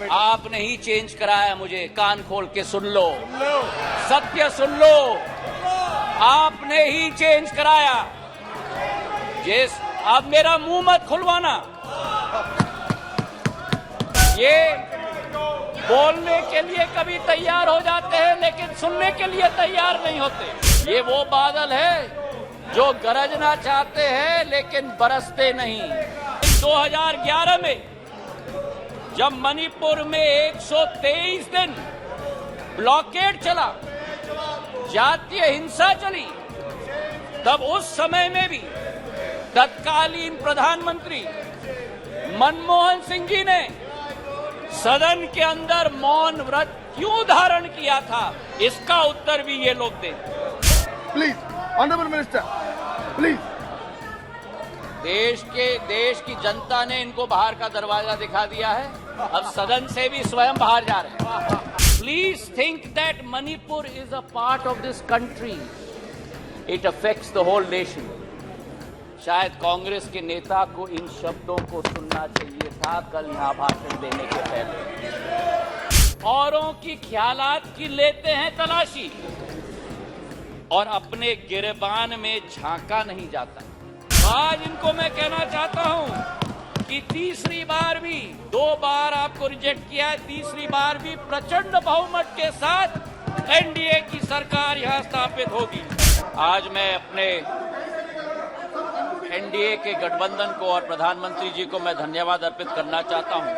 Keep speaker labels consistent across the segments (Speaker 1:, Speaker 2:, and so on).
Speaker 1: आपने ही चेंज कराया मुझे, कान खोल के सुन लो, सत्य सुन लो, आपने ही चेंज कराया। अब मेरा मुंह मत खुलवाना। ये बोलने के लिए कभी तैयार हो जाते हैं लेकिन सुनने के लिए तैयार नहीं होते। ये वो बादल है जो गरजना चाहते हैं लेकिन बरसते नहीं। 2011 में जब मणिपुर में 123 दिन ब्लॉकेड चला, जातीय हिंसा चली, तब उस समय में भी तत्कालीन प्रधानमंत्री मनमोहन सिंह जी ने सदन के अंदर मौन व्रत क्यों धारण किया था, इसका उत्तर भी ये लोग दें।
Speaker 2: Please honourable minister please.
Speaker 1: देश की जनता ने इनको बाहर का दरवाजा दिखा दिया है, अब सदन से भी स्वयं बाहर जा रहे हैं। Please think that Manipur is a part of this country, it affects the whole nation. शायद कांग्रेस के नेता को इन शब्दों को सुनना चाहिए था कल यहां भाषण देने के पहले। औरों की ख्यालात की लेते हैं तलाशी और अपने गिरबान में झांका नहीं जाता। आज इनको मैं कहना चाहता हूं कि तीसरी बार भी, 2 बार आपको रिजेक्ट किया है, तीसरी बार भी प्रचंड बहुमत के साथ एनडीए की सरकार यहां स्थापित होगी। आज मैं अपने एनडीए के गठबंधन को और प्रधानमंत्री जी को मैं धन्यवाद अर्पित करना चाहता हूं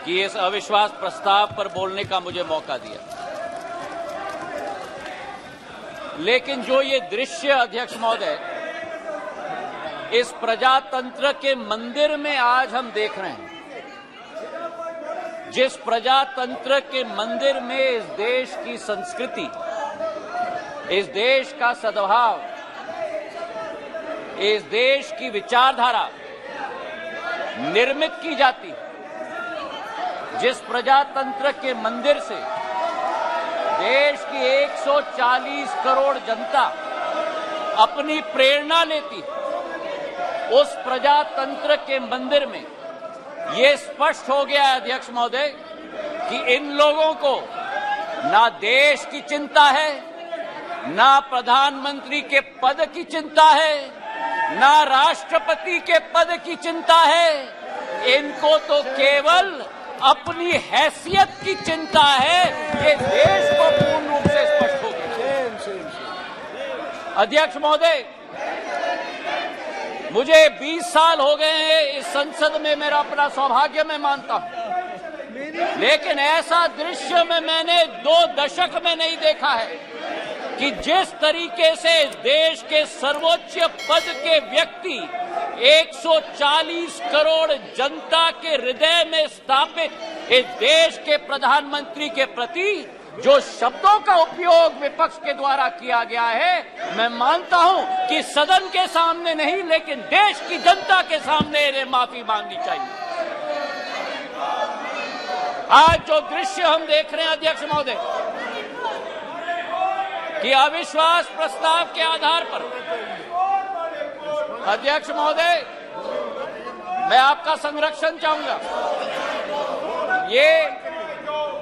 Speaker 1: कि इस अविश्वास प्रस्ताव पर बोलने का मुझे मौका दिया। लेकिन जो ये दृश्य अध्यक्ष महोदय इस प्रजातंत्र के मंदिर में आज हम देख रहे हैं, जिस प्रजातंत्र के मंदिर में इस देश की संस्कृति, इस देश का सद्भाव, इस देश की विचारधारा निर्मित की जाती, जिस प्रजातंत्र के मंदिर से देश की 140 करोड़ जनता अपनी प्रेरणा लेती, उस प्रजातंत्र के मंदिर में ये स्पष्ट हो गया है अध्यक्ष महोदय कि इन लोगों को ना देश की चिंता है, ना प्रधानमंत्री के पद की चिंता है, ना राष्ट्रपति के पद की चिंता है। इनको तो केवल अपनी हैसियत की चिंता है। ये देश को पूर्ण रूप से स्पष्ट हो गया। अध्यक्ष महोदय, मुझे 20 साल हो गए हैं इस संसद में, मेरा अपना सौभाग्य मैं मानता हूं, लेकिन ऐसा दृश्य में मैंने 2 दशक में नहीं देखा है कि जिस तरीके से देश के सर्वोच्च पद के व्यक्ति 140 करोड़ जनता के हृदय में स्थापित इस देश के प्रधानमंत्री के प्रति जो शब्दों का उपयोग विपक्ष के द्वारा किया गया है, मैं मानता हूं कि सदन के सामने नहीं लेकिन देश की जनता के सामने इन्हें माफी मांगनी चाहिए। आज जो दृश्य हम देख रहे हैं अध्यक्ष महोदय कि अविश्वास प्रस्ताव के आधार पर, अध्यक्ष महोदय मैं आपका संरक्षण चाहूंगा। ये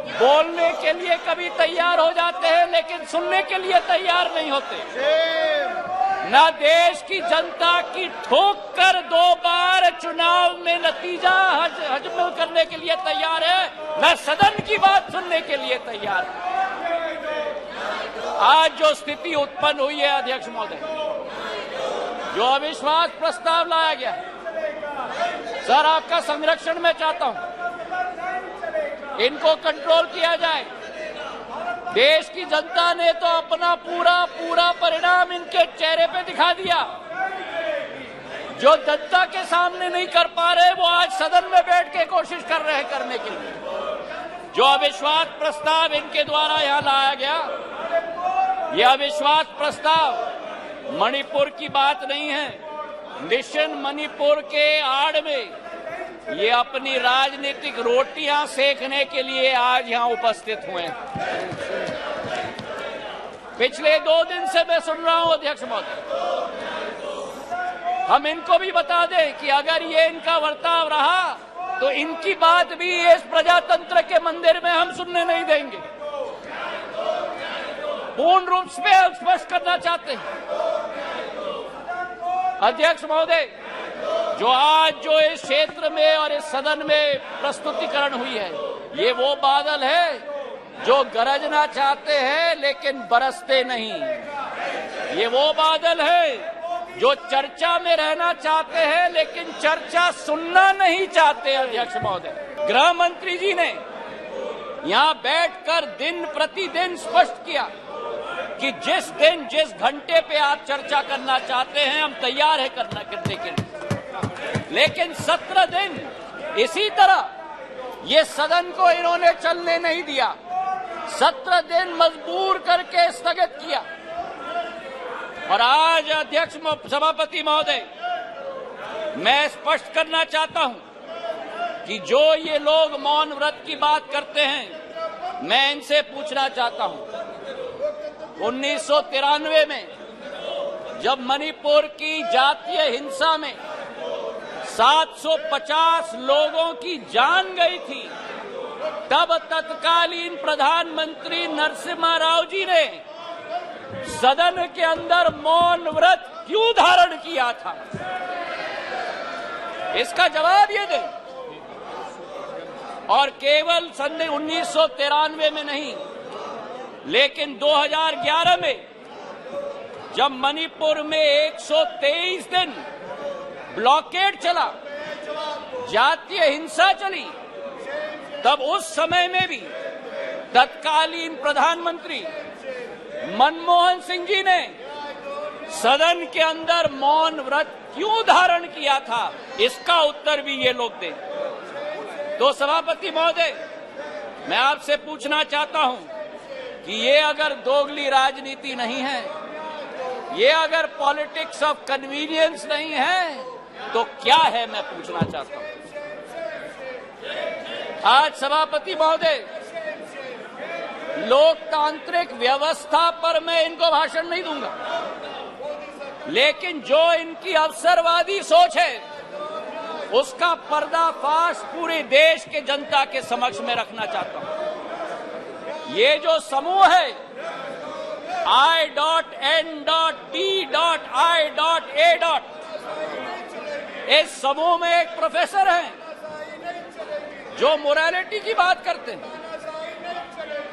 Speaker 1: बोलने के लिए कभी तैयार हो जाते हैं लेकिन सुनने के लिए तैयार नहीं होते। ना देश की जनता की ठोक कर 2 बार चुनाव में नतीजा हजम करने के लिए तैयार है, ना सदन की बात सुनने के लिए तैयार है। आज जो स्थिति उत्पन्न हुई है अध्यक्ष महोदय, जो अविश्वास प्रस्ताव लाया गया, सर आपका संरक्षण मैं चाहता हूं, इनको कंट्रोल किया जाए। देश की जनता ने तो अपना पूरा परिणाम इनके चेहरे पे दिखा दिया। जो जनता के सामने नहीं कर पा रहे वो आज सदन में बैठ के कोशिश कर रहे हैं करने के लिए। जो अविश्वास प्रस्ताव इनके द्वारा यहां लाया गया, यह अविश्वास प्रस्ताव मणिपुर की बात नहीं है। मिशन मणिपुर के आड़ में ये अपनी राजनीतिक रोटियां सेकने के लिए आज यहां उपस्थित हुए हैं। पिछले 2 दिन से मैं सुन रहा हूं अध्यक्ष महोदय, हम इनको भी बता दें कि अगर ये इनका वर्ताव रहा तो इनकी बात भी इस प्रजातंत्र के मंदिर में हम सुनने नहीं देंगे। पूर्ण रूप से हम स्पष्ट करना चाहते हैं अध्यक्ष महोदय, जो इस क्षेत्र में और इस सदन में प्रस्तुतिकरण हुई है, ये वो बादल है जो गरजना चाहते हैं लेकिन बरसते नहीं। ये वो बादल है जो चर्चा में रहना चाहते हैं लेकिन चर्चा सुनना नहीं चाहते। अध्यक्ष महोदय, गृह मंत्री जी ने यहां बैठकर दिन प्रतिदिन स्पष्ट किया कि जिस दिन जिस घंटे पे आप चर्चा करना चाहते हैं हम तैयार है करने के लिए, लेकिन 17 दिन इसी तरह ये सदन को इन्होंने चलने नहीं दिया। 17 दिन मजबूर करके स्थगित किया। और आज अध्यक्ष सभापति महोदय, मैं स्पष्ट करना चाहता हूं कि जो ये लोग मौन व्रत की बात करते हैं, मैं इनसे पूछना चाहता हूं 1993 में जब मणिपुर की जातीय हिंसा में 750 लोगों की जान गई थी, तब तत्कालीन प्रधानमंत्री नरसिम्हा राव जी ने सदन के अंदर मौन व्रत क्यों धारण किया था? इसका जवाब ये दें। और केवल सन 1993 में नहीं, लेकिन 2011 में जब मणिपुर में 123 दिन ब्लॉकेड चला, जातीय हिंसा चली, तब उस समय में भी तत्कालीन प्रधानमंत्री मनमोहन सिंह जी ने सदन के अंदर मौन व्रत क्यों धारण किया था? इसका उत्तर भी ये लोग दें। तो सभापति महोदय, मैं आपसे पूछना चाहता हूं कि ये अगर दोगली राजनीति नहीं है, ये अगर पॉलिटिक्स ऑफ कन्वीनियंस नहीं है, तो क्या है? मैं पूछना चाहता हूं। आज सभापति महोदय, लोकतांत्रिक व्यवस्था पर मैं इनको भाषण नहीं दूंगा, लेकिन जो इनकी अवसरवादी सोच है उसका पर्दाफाश पूरे देश के जनता के समक्ष में रखना चाहता हूं। ये जो समूह है I.N.D.I.A. इस समूह में एक प्रोफेसर हैं जो मोरालिटी की बात करते हैं,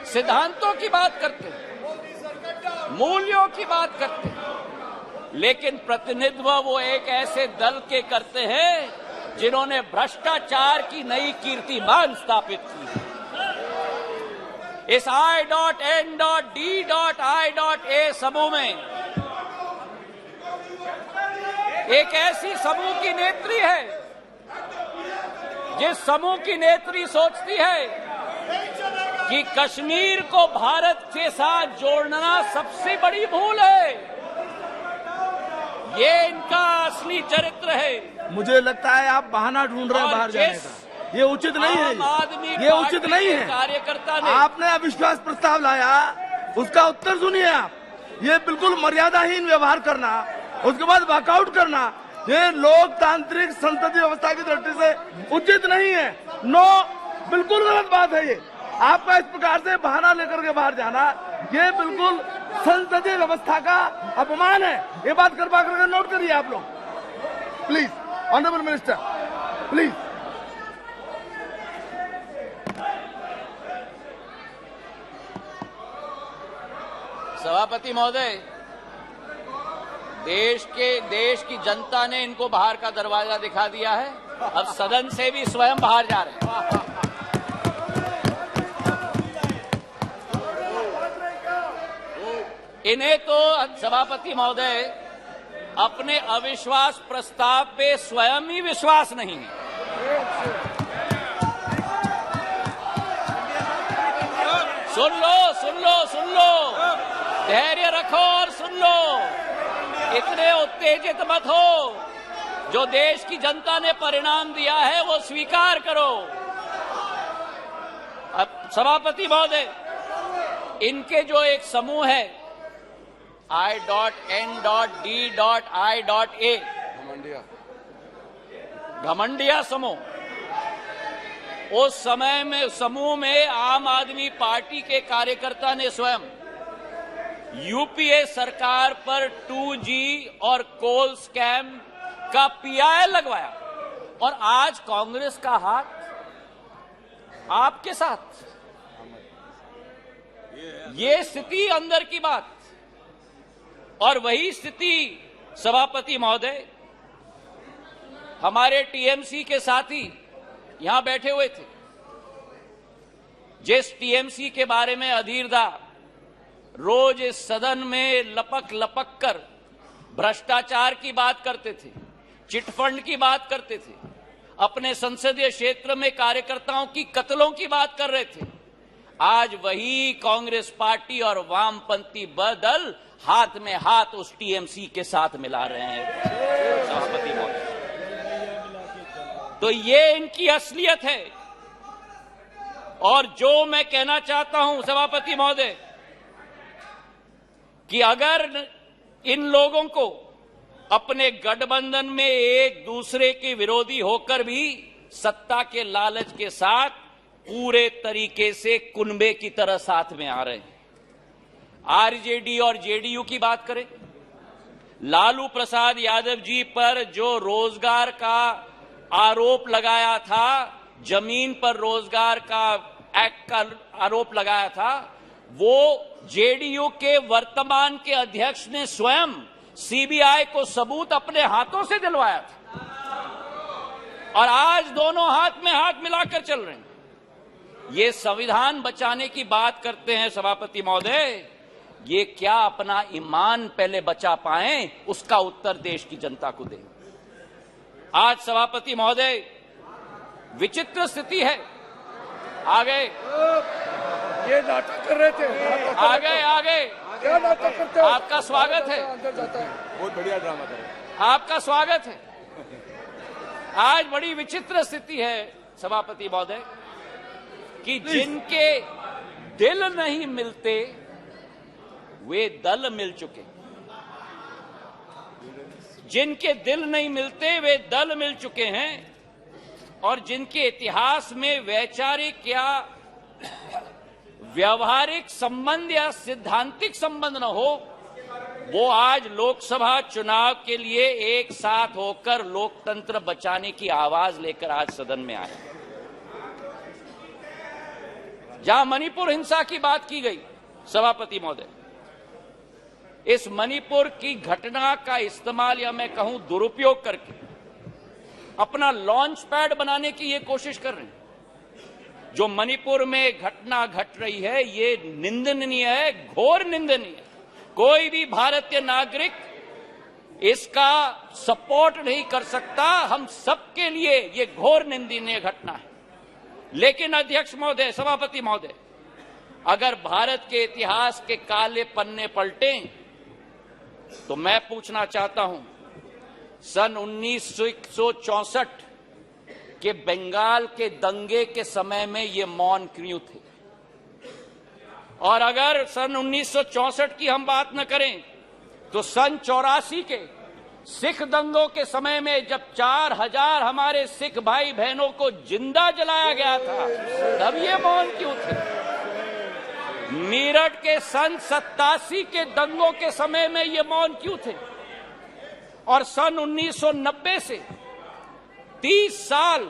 Speaker 1: सिद्धांतों की बात करते हैं, मूल्यों की बात करते हैं, लेकिन प्रतिनिधित्व वो एक ऐसे दल के करते हैं जिन्होंने भ्रष्टाचार की नई कीर्तिमान स्थापित की है। इस I.N.D.I.A. समूह में एक ऐसी समूह की नेत्री है जिस समूह की नेत्री सोचती है कि कश्मीर को भारत के साथ जोड़ना सबसे बड़ी भूल है। ये इनका असली चरित्र है।
Speaker 2: मुझे लगता है आप बहाना ढूंढ रहे हैं बाहर जाने का। ये उचित नहीं है, ये उचित नहीं है।
Speaker 1: कार्यकर्ता ने
Speaker 2: आपने अविश्वास प्रस्ताव लाया, उसका उत्तर सुनिए आप। ये बिल्कुल मर्यादाहीन व्यवहार करना, उसके बाद वॉकआउट करना, ये लोकतांत्रिक संसदीय व्यवस्था की दृष्टि से उचित नहीं है। नो, बिल्कुल गलत बात है ये। आपका इस प्रकार से बहाना लेकर के बाहर जाना, ये बिल्कुल संसदीय व्यवस्था का अपमान है। ये बात करवा करके नोट करिए आप लोग, प्लीज। Honourable minister, please.
Speaker 1: सभापति महोदय, देश की जनता ने इनको बाहर का दरवाजा दिखा दिया है। अब सदन से भी स्वयं बाहर जा रहे हैं। इन्हें तो सभापति महोदय अपने अविश्वास प्रस्ताव पे स्वयं ही विश्वास नहीं है। सुन लो, धैर्य रखो और सुन लो। इतने उत्तेजित मत हो। जो देश की जनता ने परिणाम दिया है वो स्वीकार करो। अब सभापति महोदय, इनके जो एक समूह है I.N.D.I.A. घमंडिया समूह, उस समय में समूह में आम आदमी पार्टी के कार्यकर्ता ने स्वयं यूपीए सरकार पर 2G और कोल स्कैम का PI लगवाया और आज कांग्रेस का हाथ आपके साथ। ये स्थिति अंदर की बात। और वही स्थिति सभापति महोदय हमारे टीएमसी के साथी यहां बैठे हुए थे, जिस टीएमसी के बारे में अधीरदा रोज इस सदन में लपक लपक कर भ्रष्टाचार की बात करते थे, चिटफंड की बात करते थे, अपने संसदीय क्षेत्र में कार्यकर्ताओं की कत्लों की बात कर रहे थे, आज वही कांग्रेस पार्टी और वामपंथी दल हाथ में हाथ उस टीएमसी के साथ मिला रहे हैं सभापति महोदय। तो ये इनकी असलियत है। और जो मैं कहना चाहता हूं सभापति महोदय कि अगर इन लोगों को अपने गठबंधन में एक दूसरे के विरोधी होकर भी सत्ता के लालच के साथ पूरे तरीके से कुनबे की तरह साथ में आ रहे हैं। आरजेडी और जेडीयू की बात करें, लालू प्रसाद यादव जी पर जो रोजगार का आरोप लगाया था, जमीन पर रोजगार का एक्ट का आरोप लगाया था, वो जेडीयू के वर्तमान के अध्यक्ष ने स्वयं सीबीआई को सबूत अपने हाथों से दिलवाया था और आज दोनों हाथ में हाथ मिलाकर चल रहे हैं। ये संविधान बचाने की बात करते हैं सभापति महोदय, ये क्या अपना ईमान पहले बचा पाएं, उसका उत्तर देश की जनता को दें। आज सभापति महोदय विचित्र स्थिति है। आ गए,
Speaker 3: ये नाटक कर रहे थे।
Speaker 1: आ गए
Speaker 3: क्या नाटक करते हो?
Speaker 1: आपका स्वागत है।
Speaker 3: अंदर जाता है।
Speaker 2: बहुत बढ़िया ड्रामा कर रहे हैं।
Speaker 1: आपका स्वागत है। आज बड़ी विचित्र स्थिति है सभापति महोदय कि जिनके दिल नहीं मिलते वे दल मिल चुके, जिनके दिल नहीं मिलते वे दल मिल चुके हैं और जिनके इतिहास में वैचारिक या व्यवहारिक संबंध या सिद्धांतिक संबंध न हो, वो आज लोकसभा चुनाव के लिए एक साथ होकर लोकतंत्र बचाने की आवाज लेकर आज सदन में आए। जहां मणिपुर हिंसा की बात की गई सभापति महोदय, इस मणिपुर की घटना का इस्तेमाल या मैं कहूं दुरुपयोग करके अपना लॉन्च पैड बनाने की ये कोशिश कर रहे हैं। जो मणिपुर में घटना घट रही है ये निंदनीय है, घोर निंदनीय है। कोई भी भारतीय नागरिक इसका सपोर्ट नहीं कर सकता। हम सबके लिए ये घोर निंदनीय घटना है। लेकिन अध्यक्ष महोदय, सभापति महोदय, अगर भारत के इतिहास के काले पन्ने पलटें तो मैं पूछना चाहता हूं, सन 1964 के बंगाल के दंगे के समय में ये मौन क्यों थे? और अगर सन 1964 की हम बात न करें तो सन 84 के सिख दंगों के समय में जब 4000 हमारे सिख भाई बहनों को जिंदा जलाया गया था, तब ये मौन क्यों थे? मेरठ के सन 87 के दंगों के समय में ये मौन क्यों थे? और सन 1990 से 30 साल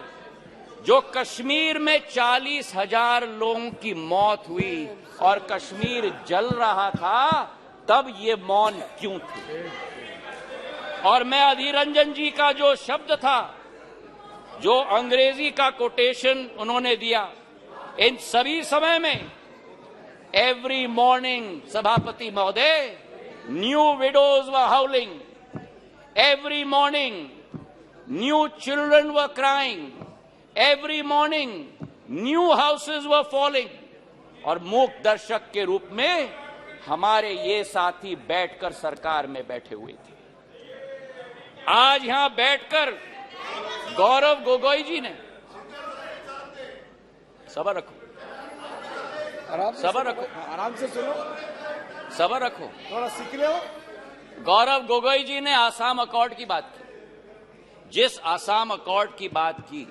Speaker 1: जो कश्मीर में 40,000 लोगों की मौत हुई और कश्मीर जल रहा था, तब ये मौन क्यों थे? और मैं अधीर रंजन जी का जो शब्द था, जो अंग्रेजी का कोटेशन उन्होंने दिया, इन सभी समय में एवरी मॉर्निंग सभापति महोदय, new widows were हाउलिंग, every morning new children were crying, every morning new houses were falling. और मूक दर्शक के रूप में हमारे ये साथी बैठकर सरकार में बैठे हुए थे। आज यहां बैठकर गौरव गोगोई जी ने, सबर रखो, सबर रखो,
Speaker 3: आराम से सुनो,
Speaker 1: सबर रखो,
Speaker 3: थोड़ा सीख लो।
Speaker 1: गौरव गोगोई जी ने आसाम अकॉर्ड की बात की। जिस आसाम अकॉर्ड की बात की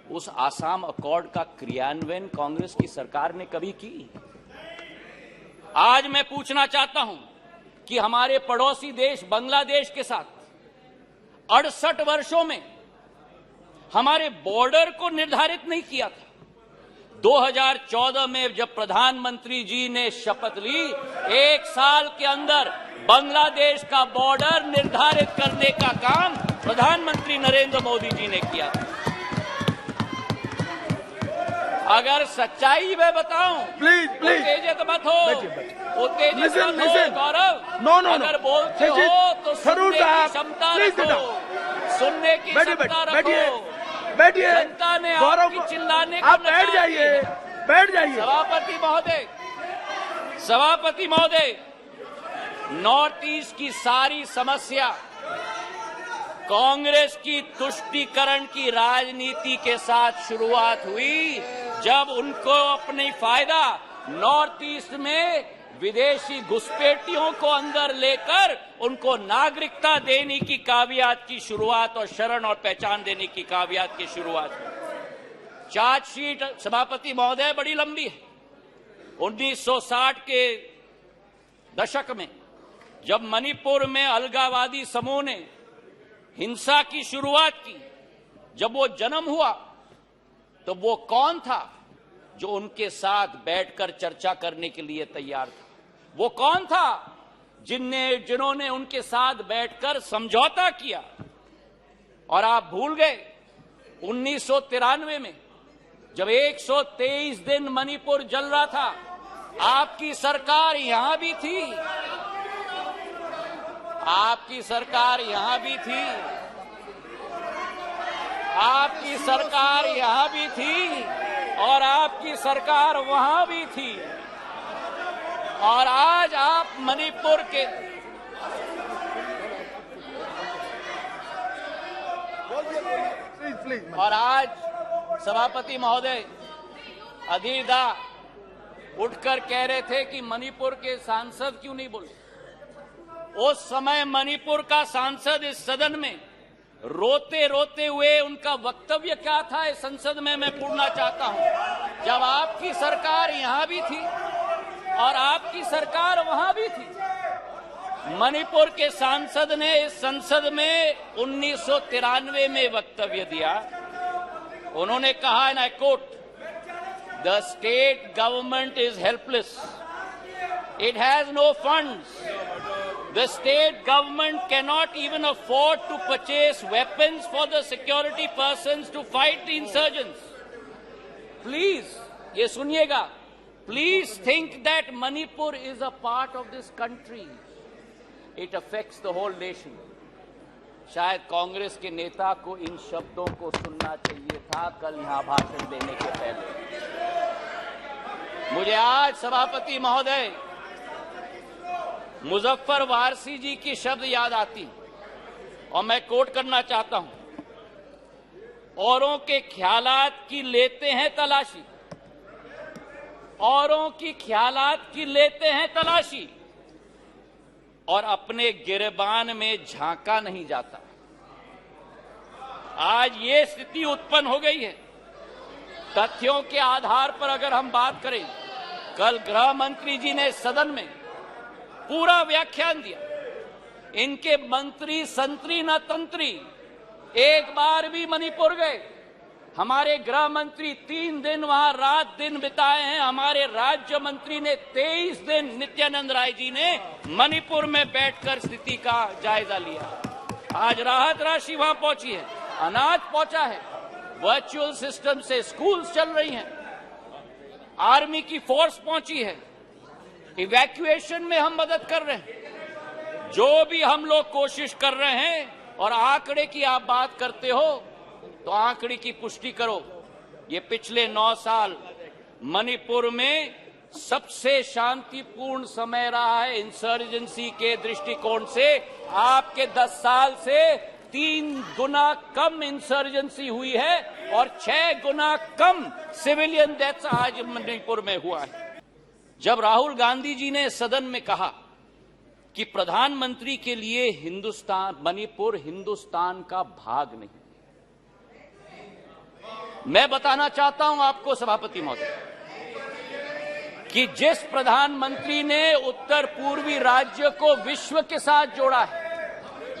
Speaker 1: उस आसाम अकॉर्ड का क्रियान्वयन कांग्रेस की सरकार ने कभी की? आज मैं पूछना चाहता हूं कि हमारे पड़ोसी देश बांग्लादेश के साथ 68 वर्षों में हमारे बॉर्डर को निर्धारित नहीं किया था। 2014 में जब प्रधानमंत्री जी ने शपथ ली, 1 साल के अंदर बांग्लादेश का बॉर्डर निर्धारित करने का काम प्रधानमंत्री नरेंद्र मोदी जी ने किया। अगर सच्चाई मैं बताऊं,
Speaker 2: प्लीज
Speaker 1: उत्तेजित मत हो, उत्तेजित मत हो गौरव।
Speaker 2: नो
Speaker 1: अगर बोलते हो तो सुनने की क्षमता रखो, सुनने की क्षमता रखो।
Speaker 2: बैठिए,
Speaker 1: जनता ने आपकी चिल्लाने को
Speaker 2: आप बैठ जाइए, बैठ जाइए। सभापति महोदय, नॉर्थ ईस्ट की सारी समस्या कांग्रेस की तुष्टीकरण की राजनीति के साथ शुरुआत हुई, जब उनको अपनी फायदा नॉर्थ ईस्ट में विदेशी घुसपैठियों को अंदर लेकर उनको नागरिकता देने की कावियात की शुरुआत और शरण और पहचान देने की कावियात की शुरुआत। चार्जशीट सभापति महोदय बड़ी लंबी है। 1960 के दशक में जब मणिपुर में अलगाववादी समूह ने हिंसा की शुरुआत की, जब वो जन्म हुआ तो वो कौन था जो उनके साथ बैठकर चर्चा करने के लिए तैयार था? वो कौन था जिन्होंने उनके साथ बैठकर समझौता किया? और आप भूल गए 1993 में जब 123 दिन मणिपुर जल रहा था, आपकी सरकार यहां भी थी, आपकी सरकार यहां भी थी, आपकी सरकार यहां भी थी और आपकी सरकार वहां भी थी। और आज आप मणिपुर के और आज सभापति महोदय अधीर दा उठकर कह रहे थे कि मणिपुर के सांसद क्यों नहीं बोले। उस समय मणिपुर का सांसद इस सदन में रोते रोते हुए उनका वक्तव्य क्या था इस संसद में मैं पूछना चाहता हूं। जब आपकी सरकार यहां भी थी और आपकी सरकार वहां भी थी, मणिपुर के सांसद ने इस संसद में 1993 में वक्तव्य दिया। उन्होंने कहा, and I quote, the state government is helpless, it has no funds, the state government cannot even afford to purchase weapons for the security persons to fight the insurgents. Please, ये सुनिएगा, please think that Manipur is a part of this country. It affects the whole nation. शायद कांग्रेस के नेता को इन शब्दों को सुनना चाहिए था कल यहां भाषण देने के पहले। मुझे आज सभापति महोदय मुजफ्फर वारसी जी की शब्द याद आती और मैं कोट करना चाहता हूं, औरों के ख्यालात की लेते हैं तलाशी, औरों की ख्यालात की लेते हैं तलाशी और अपने गिरबान में झांका नहीं जाता। आज ये स्थिति उत्पन्न हो गई है। तथ्यों के आधार पर अगर हम बात करें, कल गृह मंत्री जी ने सदन में पूरा व्याख्यान दिया। इनके मंत्री संतरी न तंत्री एक बार भी मणिपुर गए। हमारे गृह मंत्री 3 दिन वहां रात दिन बिताए हैं। हमारे राज्य मंत्री ने 23 दिन, नित्यानंद राय जी ने मणिपुर में बैठकर स्थिति का जायजा लिया। आज राहत राशि वहां पहुंची है, अनाज पहुंचा है, वर्चुअल सिस्टम से स्कूल्स चल रही हैं, आर्मी की फोर्स पहुंची है, इवैक्यूएशन में हम मदद कर रहे हैं। जो भी हम लोग कोशिश कर रहे हैं, और आंकड़े की आप बात करते हो तो आंकड़े की पुष्टि करो। ये पिछले 9 साल मणिपुर में सबसे शांतिपूर्ण समय रहा है इंसर्जेंसी के दृष्टिकोण से। आपके 10 साल से 3 गुना कम इंसर्जेंसी हुई है और 6 गुना कम सिविलियन डेथ्स आज मणिपुर में हुआ है। जब राहुल गांधी जी ने सदन में कहा कि प्रधानमंत्री के लिए मणिपुर हिंदुस्तान का भाग नहीं,
Speaker 1: मैं बताना चाहता हूं आपको सभापति महोदय कि जिस प्रधानमंत्री ने उत्तर पूर्वी राज्य को विश्व के साथ जोड़ा है,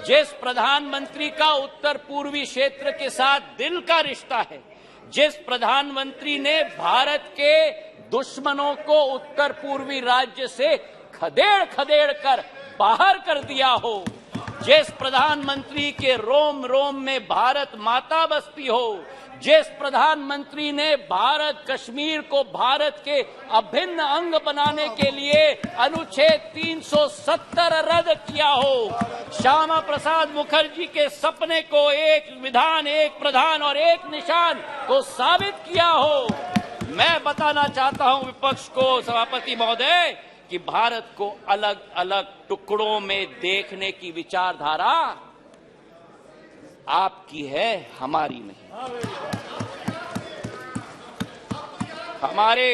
Speaker 1: जिस प्रधानमंत्री का उत्तर पूर्वी क्षेत्र के साथ दिल का रिश्ता है, जिस प्रधानमंत्री ने भारत के दुश्मनों को उत्तर पूर्वी राज्य से खदेड़ खदेड़ कर बाहर कर दिया हो, जिस प्रधानमंत्री के रोम रोम में भारत माता बसती हो, जिस प्रधानमंत्री ने भारत कश्मीर को भारत के अभिन्न अंग बनाने के लिए अनुच्छेद 370 रद्द किया हो, श्यामा प्रसाद मुखर्जी के सपने को एक विधान, एक प्रधान और एक निशान को साबित किया हो, मैं बताना चाहता हूं विपक्ष को सभापति महोदय कि भारत को अलग अलग टुकड़ों में देखने की विचारधारा आपकी है, हमारी नहीं। हमारे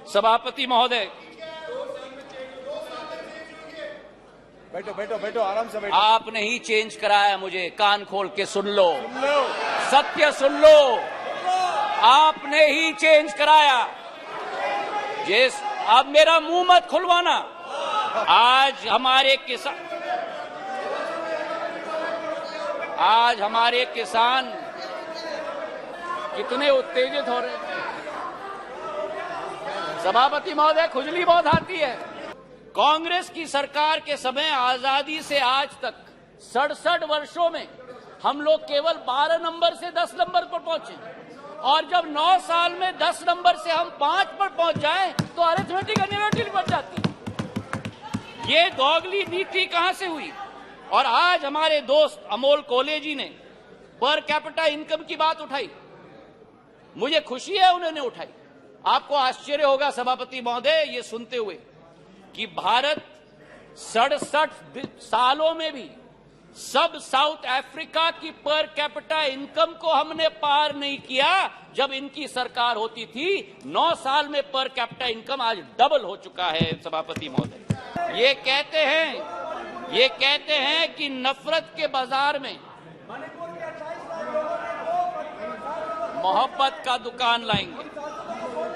Speaker 1: सभापति महोदय,
Speaker 3: बैठो बैठो बैठो, आराम से बैठो।
Speaker 1: आपने ही चेंज कराया, मुझे कान खोल के सुन लो, सत्य सुन लो, आपने ही चेंज कराया। जिस अब मेरा मुंह मत खुलवाना। आज हमारे किसान कितने उत्तेजित हो रहे हैं। सभापति महोदय, खुजली बहुत आती है। कांग्रेस की सरकार के समय आजादी से आज तक 67 वर्षों में हम लोग केवल 12 नंबर से 10 नंबर पर पहुंचे, और जब 9 साल में 10 नंबर से हम 5 पर पहुंच जाएं तो अरिथमेटिक अनिवार्य बन जाती है। ये दोगली नीति कहां से हुई? और आज हमारे दोस्त अमोल कोले जी ने पर कैपिटा इनकम की बात उठाई, मुझे खुशी है उन्होंने उठाई। आपको आश्चर्य होगा सभापति महोदय ये सुनते हुए कि भारत 67 सालों में भी सब साउथ अफ्रीका की पर कैपिटा इनकम को हमने पार नहीं किया जब इनकी सरकार होती थी। 9 साल में पर कैपिटा इनकम आज डबल हो चुका है सभापति महोदय। ये कहते हैं कि नफरत के बाजार में मोहब्बत का दुकान लाएंगे।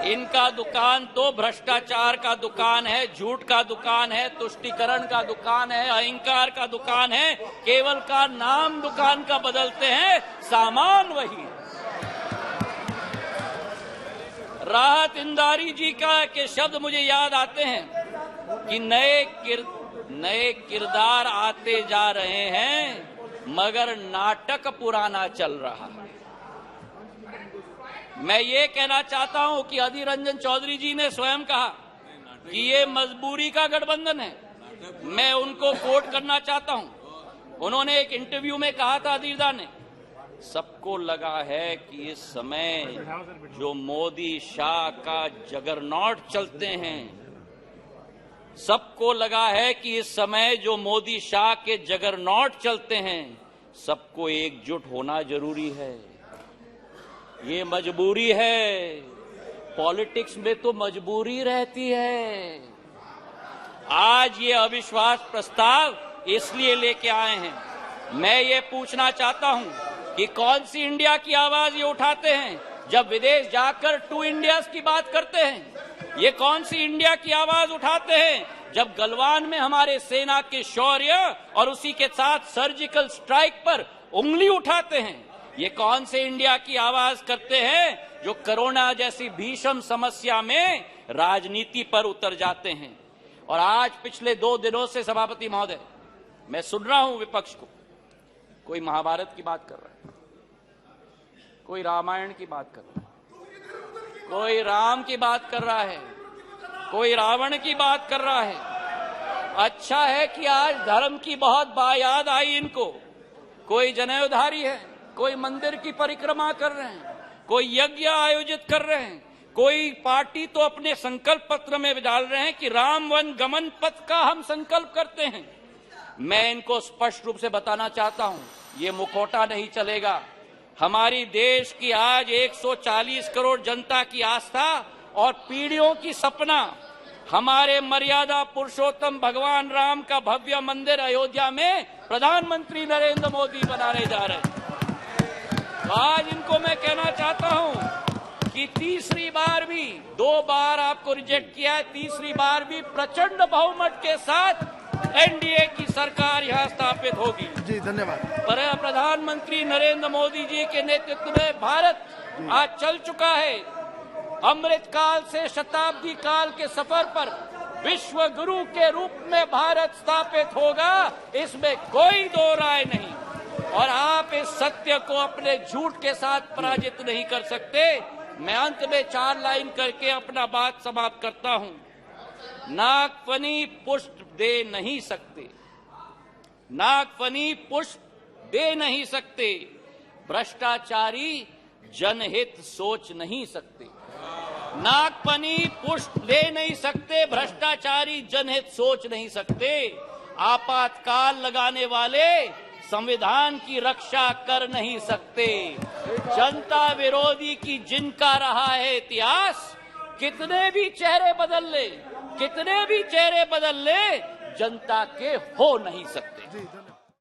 Speaker 1: इनका दुकान तो भ्रष्टाचार का दुकान है, झूठ का दुकान है, तुष्टीकरण का दुकान है, अहंकार का दुकान है। केवल का नाम दुकान का बदलते हैं, सामान वही। राहत इंदारी जी के शब्द मुझे याद आते हैं कि नए किरदार आते जा रहे हैं मगर नाटक पुराना चल रहा है। मैं ये कहना चाहता हूं कि अधीर रंजन चौधरी जी ने स्वयं कहा कि ये मजबूरी का गठबंधन है। मैं उनको कोट करना चाहता हूं। उन्होंने एक इंटरव्यू में कहा था, अधीरदा ने, सबको लगा है कि इस समय जो मोदी शाह का जगरनॉट चलते हैं, सबको लगा है कि इस समय जो मोदी शाह के जगरनॉट चलते हैं, सबको एकजुट होना जरूरी है। ये मजबूरी है, पॉलिटिक्स में तो मजबूरी रहती है। आज ये अविश्वास प्रस्ताव इसलिए लेके आए हैं। मैं ये पूछना चाहता हूं कि कौन सी इंडिया की आवाज ये उठाते हैं जब विदेश जाकर 2 इंडियाज की बात करते हैं? ये कौन सी इंडिया की आवाज उठाते हैं जब गलवान में हमारे सेना के शौर्य और उसी के साथ सर्जिकल स्ट्राइक पर उंगली उठाते हैं? ये कौन से इंडिया की आवाज करते हैं जो कोरोना जैसी भीषण समस्या में राजनीति पर उतर जाते हैं? और आज पिछले 2 दिनों से सभापति महोदय मैं सुन रहा हूं विपक्ष को, कोई महाभारत की बात कर रहा है, कोई रामायण की बात कर रहा है, कोई राम की बात कर रहा है, कोई रावण की बात कर रहा है। अच्छा है कि आज धर्म की बहुत याद आई इनको। कोई जनेऊधारी है, कोई मंदिर की परिक्रमा कर रहे हैं, कोई यज्ञ आयोजित कर रहे हैं, कोई पार्टी तो अपने संकल्प पत्र में डाल रहे हैं कि राम वन गमन पथ का हम संकल्प करते हैं। मैं इनको स्पष्ट रूप से बताना चाहता हूं, ये मुखौटा नहीं चलेगा। हमारी देश की आज 140 करोड़ जनता की आस्था और पीढ़ियों की सपना हमारे मर्यादा पुरुषोत्तम भगवान राम का भव्य मंदिर अयोध्या में प्रधानमंत्री नरेंद्र मोदी बनाने जा रहे हैं। आज इनको मैं कहना चाहता हूं कि तीसरी बार भी 2 बार आपको रिजेक्ट किया है, तीसरी बार भी प्रचंड बहुमत के साथ एनडीए की सरकार यहां स्थापित होगी।
Speaker 2: जी धन्यवाद।
Speaker 1: पर प्रधानमंत्री नरेंद्र मोदी जी के नेतृत्व में भारत आज चल चुका है अमृत काल से शताब्दी काल के सफर पर। विश्व गुरु के रूप में भारत स्थापित होगा, इसमें कोई दो राय नहीं। और आप इस सत्य को अपने झूठ के साथ पराजित नहीं कर सकते। मैं अंत में 4 लाइन करके अपना बात समाप्त करता हूं। नागफनी पुष्प दे नहीं सकते, नागफनी पुष्प दे नहीं सकते, भ्रष्टाचारी जनहित सोच नहीं सकते। नागफनी पुष्प दे नहीं सकते, भ्रष्टाचारी जनहित सोच नहीं सकते। आपातकाल लगाने वाले संविधान की रक्षा कर नहीं सकते। जनता विरोधी की जिनका रहा है इतिहास, कितने भी चेहरे बदल ले, कितने भी चेहरे बदल ले, जनता के हो नहीं सकते।